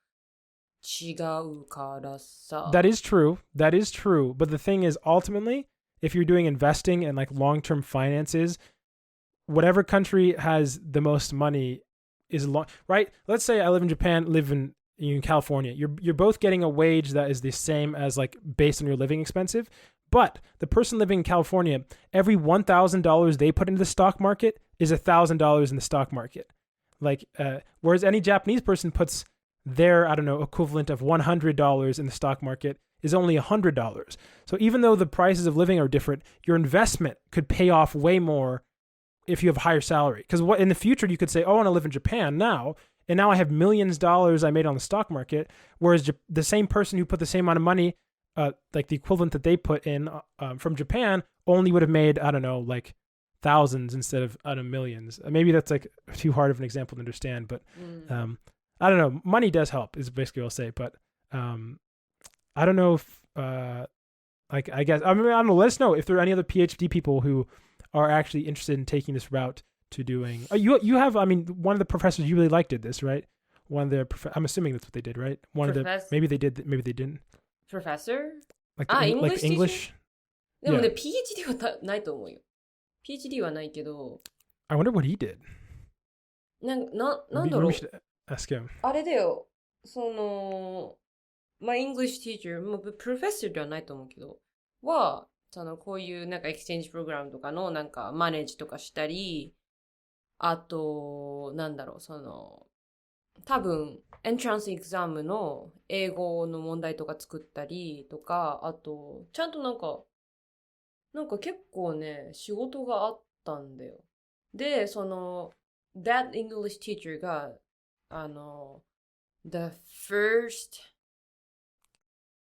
違うからさ。That is true. That is true. But the thing is, ultimately, if you're doing investing and like long-term finances, whatever country has the most money is right? Let's say I live in Japan, live in California. You're both getting a wage that is the same as like based on your living expenses, but the person living in California, every $1,000 they put into the stock market is $1,000 in the stock market. Like, whereas any Japanese person puts their, I don't know, equivalent of $100 in the stock market is only $100. So even though the prices of living are different, your investment could pay off way more if you have a higher salary. Because what in the future you could say, oh, I want to live in Japan now, and now I have millions of dollars I made on the stock market, whereas the same person who put the same amount of money, like the equivalent that they put in from Japan, only would have made, I don't know, like thousands instead of, I don't know, millions. Maybe that's like too hard of an example to understand, but I don't know. Money does help is basically what I'll say, but I don't know if like, I guess, I mean, I don't know, let us know if there are any other PhD people who are actually interested in taking this route to doing, you have, I mean, one of the professors you really liked did this, right? One of the, I'm assuming that's what they did, right? Maybe they did, maybe they didn't. Professor? Like English? でもね、PhD はないと思うよ。PhD はないけど。I wonder what he did. なんだろう。Ask him. あれだよ。English teacher、professor ではないと思うけど、こういうなんかエクスチェンジプログラムとかのなんかマネージとかしたり、あと、多分、エントランスエグザムの英語の問題とか作ったりとか、あと、ちゃんとなんか結構ね、仕事があったんだよ。で、that English teacher が、the first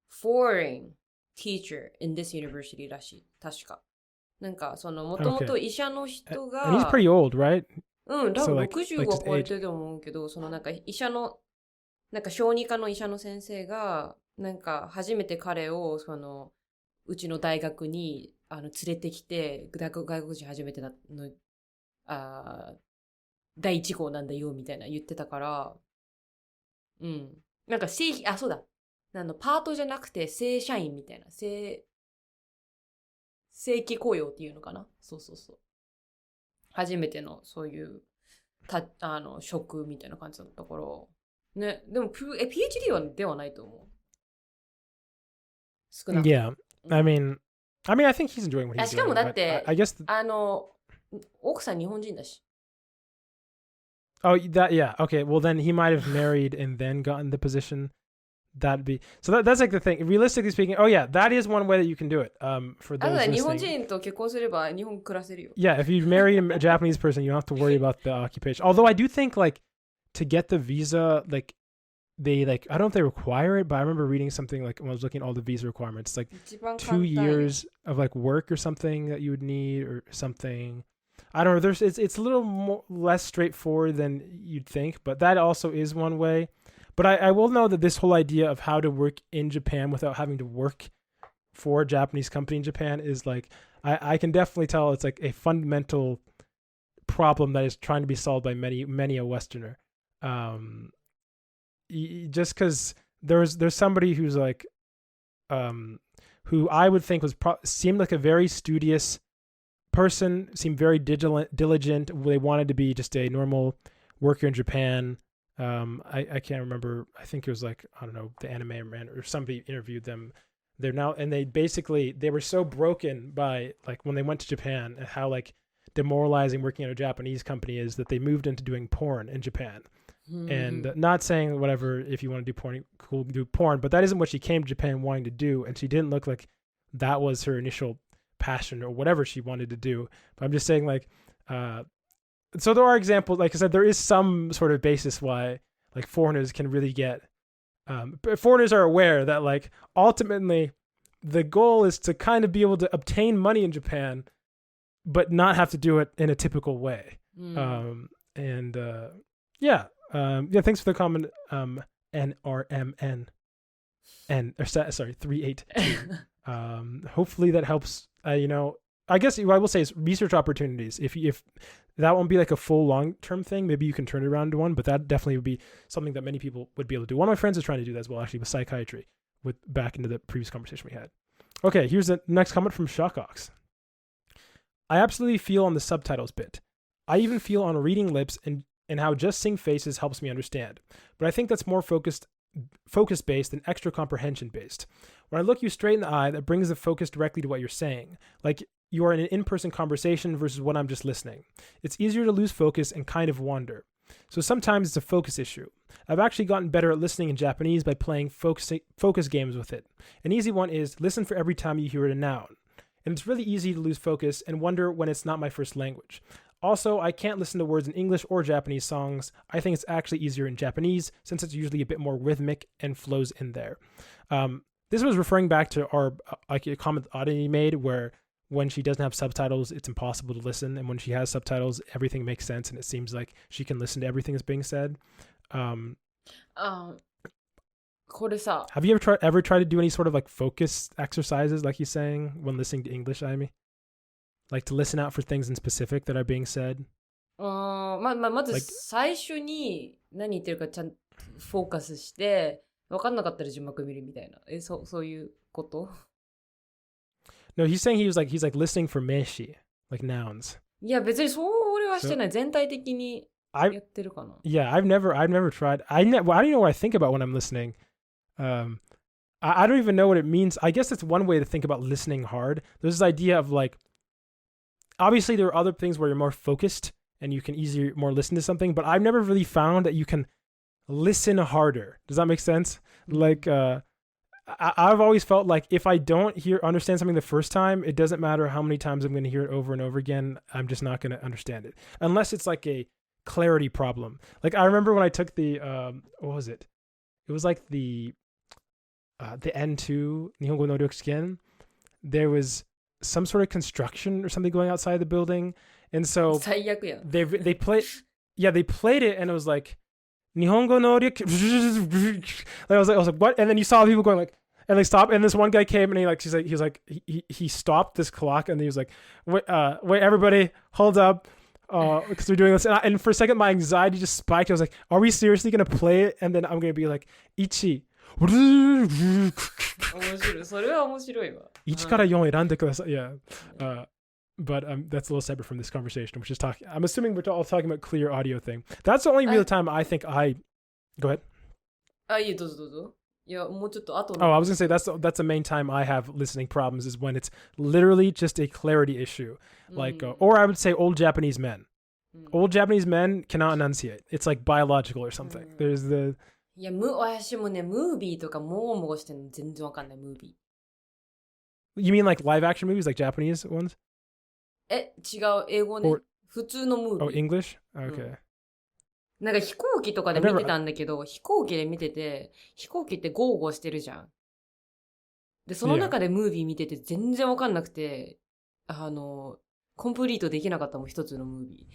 foreign teacher in this university らしい。確か。なんか、もともと医者の人が、And he's pretty old, right? うん、多分60は超えてると思うけど、なんか医者の、なんか小児科の医者の先生が、なんか初めて彼を、うちの大学に連れてきて、外国人初めての、第一号なんだよ、みたいな言ってたから、うん。なんかそうだ。パートじゃなくて正社員みたいな。正規雇用っていうのかな。そう。初めてのそういう職みたいな感じだったから。ね。でも、PhD ではないと思う。少なくとも。Yeah. I mean, I think he's enjoying what he's doing. しかもだって、I guess 奥さん日本人だし。Oh, yeah. Okay. Well, then he might have married and then gotten the position. That's like the thing. Realistically speaking, oh yeah, that is one way that you can do it. For those listening. 日本人と結婚すれば日本暮らせるよ。Yeah, if you marry a Japanese person, you don't have to worry about the occupation. Although I do think like to get the visa, like they I don't know if they require it, but I remember reading something like when I was looking at all the visa requirements, like 2 years of like work or something that you would need or something. I don't know. It's a little less straightforward than you'd think, but that also is one way. But I will know that this whole idea of how to work in Japan without having to work for a Japanese company in Japan is like, I can definitely tell it's like a fundamental problem that is trying to be solved by many a Westerner. Just because there's somebody who's like, who I would think seemed like a very studious person, seemed very diligent. They wanted to be just a normal worker in Japan. I can't remember. I think it was like, I don't know, the anime man or somebody interviewed them. They're now, and they were so broken by like when they went to Japan and how like demoralizing working at a Japanese company is that they moved into doing porn in Japan. And not saying whatever, if you want to do porn, cool, do porn, but that isn't what she came to Japan wanting to do. And she didn't look like that was her initial passion or whatever she wanted to do. But I'm just saying like, so there are examples, like I said, there is some sort of basis why like foreigners can really get, but foreigners are aware that like ultimately the goal is to kind of be able to obtain money in Japan, but not have to do it in a typical way. Yeah, thanks for the comment, NRMN, sorry, 382. Hopefully that helps, I guess what I will say is research opportunities. If that won't be like a full long-term thing, maybe you can turn it around to one, but that definitely would be something that many people would be able to do. One of my friends is trying to do that as well, actually, with psychiatry, back into the previous conversation we had. Okay, here's the next comment from Shockox. I absolutely feel on the subtitles bit. I even feel on reading lips and how just seeing faces helps me understand. But I think that's more focus-based than extra comprehension-based. When I look you straight in the eye, that brings the focus directly to what you're saying. Like you are in an in-person conversation versus when I'm just listening. It's easier to lose focus and kind of wander. So sometimes it's a focus issue. I've actually gotten better at listening in Japanese by playing focus games with it. An easy one is listen for every time you hear a noun. And it's really easy to lose focus and wonder when it's not my first language. Also, I can't listen to words in English or Japanese songs. I think it's actually easier in Japanese since it's usually a bit more rhythmic and flows in there. This was referring back to our a comment Audrey made where when she doesn't have subtitles, it's impossible to listen. And when she has subtitles, everything makes sense. And it seems like she can listen to everything that's being said. これさ、 Have you ever tried to do any sort of like focus exercises, like he's saying when listening to English? I mean, like to listen out for things in specific that are being said. まず最初に何言ってるかちゃんとフォーカスして分かんなかったら字幕見るみたいな。そういうこと？ No, he's saying he's like listening for meshi, like nouns. いや別にそれはしてない。全体的にやってるかな。Yeah, I've never tried. I don't even know what I think about when I'm listening. I don't even know what it means. I guess it's one way to think about listening hard. There's this idea of like, obviously there are other things where you're more focused and you can more listen to something, but I've never really found that you can listen harder. Does that make sense? Like, I've always felt like if I don't understand something the first time, it doesn't matter how many times I'm going to hear it over and over again. I'm just not going to understand it unless it's like a clarity problem. Like I remember when I took the, what was it? It was like the N2 Nihongo no Ryokushiken. There was some sort of construction or something going outside the building, and so they played it, and it was like Nihongo no Ryokushiken. I was like what? And then you saw people going like, and they stopped, and this one guy came and he stopped this clock, and he was like, wait everybody, hold up. Because they're doing this, and for a second my anxiety just spiked. I was like, are we seriously gonna play it? And then I'm gonna be like, Ichi. 面白い。それは面白いわ。1から4選んでください。Yeah. But that's a little separate from this conversation, which is talking. I'm assuming we're all talking about clear audio thing. That's the only real time I think I. Go ahead. いいどうぞどうぞ。いやもうちょっと後の。Oh, I was gonna say that's the main time I have listening problems is when it's literally just a clarity issue, like or I would say old Japanese men. Old Japanese men cannot enunciate. It's like biological or something. There's the. いや私もねムービーとかもごもごしてるの全然わかんないムービー。You mean like live action movies, like Japanese ones? 違う英語ね。普通のムービー。Oh, English? Okay. なんか飛行機とかで見てたんだけど、飛行機で見てて、飛行機ってゴーゴーしてるじゃん。で、その中でムービー見てて全然わかんなくて、コンプリートできなかったもん、一つのムービ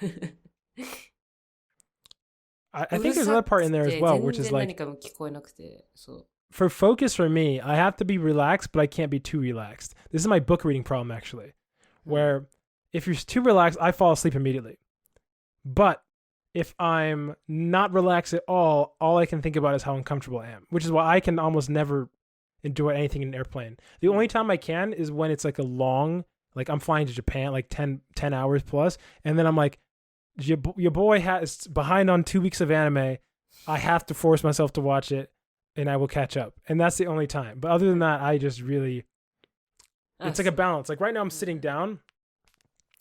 ー。I think there's another part in there as well, which is like, for focus for me, I have to be relaxed, but I can't be too relaxed. This is my book reading problem, actually, where if you're too relaxed, I fall asleep immediately. But if I'm not relaxed at all I can think about is how uncomfortable I am, which is why I can almost never enjoy anything in an airplane. The only time I can is when it's like a long, like I'm flying to Japan, like 10 hours plus, and then I'm like, your boy is behind on 2 weeks of anime. I have to force myself to watch it, and I will catch up. And that's the only time. But other than that, I just really... It's like a balance. Like right now I'm sitting down,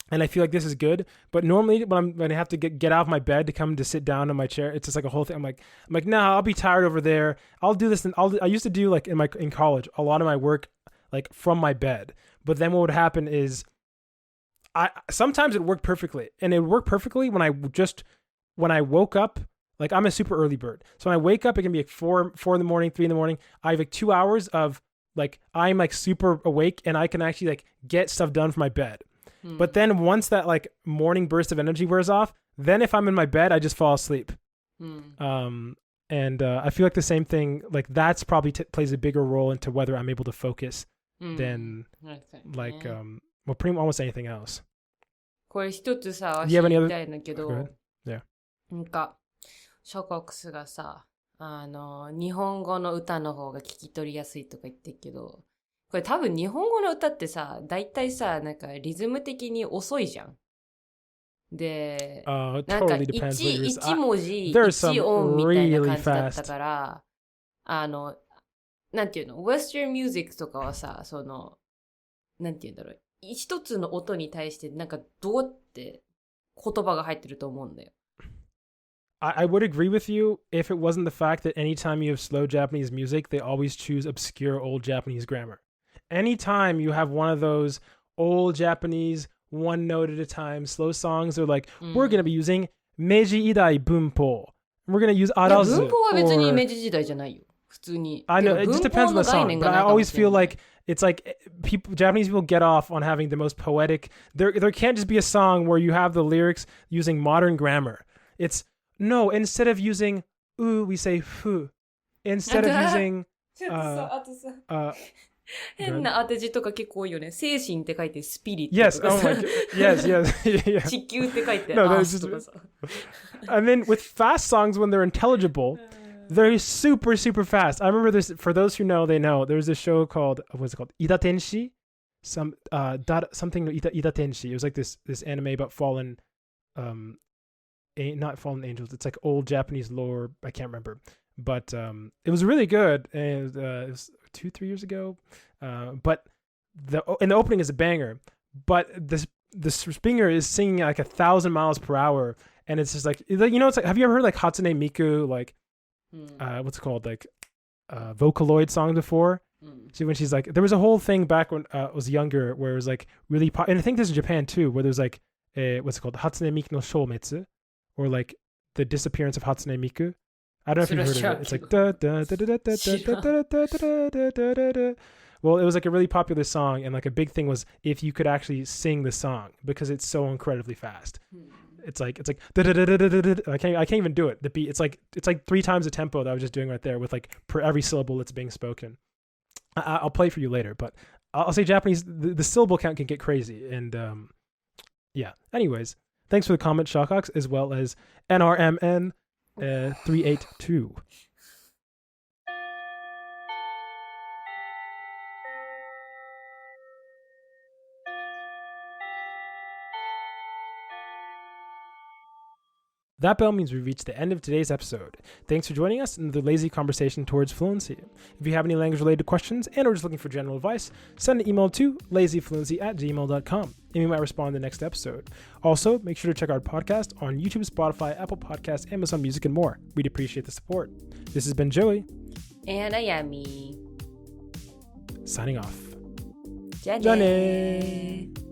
and I feel like this is good. But normally when I have to get out of my bed to come to sit down in my chair, it's just like a whole thing. I'm like, nah, I'll be tired over there. I'll do this. And I used to do like in college, a lot of my work like from my bed. But then what would happen is... sometimes it worked perfectly, and it would work perfectly when I woke up. Like I'm a super early bird, so when I wake up, it can be like 4 in the morning, 3 in the morning. I have like 2 hours of like I'm like super awake, and I can actually like get stuff done from my bed. But then once that like morning burst of energy wears off, then if I'm in my bed, I just fall asleep. And I feel like the same thing. Like that's probably plays a bigger role into whether I'm able to focus than like well, pretty almost anything else. これ一つさ、知りたいんだけど、なんか、ショコックスがさ、日本語の歌の方が聞き取りやすいとか言ってるけど、これ多分日本語の歌ってさ、だいたいさ、なんかリズム的に遅いじゃん。で、なんか1文字、1音みたいな感じだったから、なんていうの、Western music とかはさ、なんていうんだろう。一つの音に対してなんかどうやって言葉が入ってると思うんだよ。I would agree with you if it wasn't the fact that anytime you have slow Japanese music, they always choose obscure old Japanese grammar. Anytime you have one of those old Japanese one note at a time slow songs, they're like, we're going to be using Meiji Idai Bunpo. We're going to use Arazu. 文法は別に明治時代じゃないよ。普通に。I know, it just depends on the song, but I always feel like it's like Japanese people get off on having the most poetic. There can't just be a song where you have the lyrics using modern grammar. It's no, instead of using we say fu. instead of using あとさ、変な当て字とか結構多いよね。精神って書いてスピリット yes, とか oh さ my god, yes, yeah. 地球って書いて No, アー that's ス just- とかさ。And then with fast songs, when they're intelligible, they're super, super fast. I remember this, for those who know, they know, there was this show called, what's it called? Ida Tenshi? Something Ida Tenshi. It was like this anime about fallen, not fallen angels. It's like old Japanese lore. I can't remember. But it was really good. And it was 2-3 years ago. But in the opening is a banger. But the singer is singing like 1,000 miles per hour. And it's just like, it's like, have you ever heard like Hatsune Miku, like, what's it called? Like Vocaloid song before? See, when she's like, there was a whole thing back when I was younger where it was like really and I think this is Japan too, where there's like what's it called, Hatsune Miku no Shoumetsu, or like the disappearance of Hatsune Miku. I don't know if you've heard of it. It's like da da da da da da da da da da da. Well, it was like a really popular song, and like a big thing was if you could actually sing the song because it's so incredibly fast. It's like da da da da da da. I can't even do it. The beat. It's like 3 times the tempo that I was just doing right there with like per every syllable that's being spoken. I'll play for you later, but I'll say Japanese, the syllable count can get crazy. And yeah, anyways, thanks for the comment, Shawcox, as well as NRMN 382. That bell means we've reached the end of today's episode. Thanks for joining us in the lazy conversation towards fluency. If you have any language-related questions and or just looking for general advice, send an email to lazyfluency@gmail.com, and we might respond in the next episode. Also, make sure to check our podcast on YouTube, Spotify, Apple Podcasts, Amazon Music, and more. We'd appreciate the support. This has been Joey. And Ayami. Signing off. じゃあねー。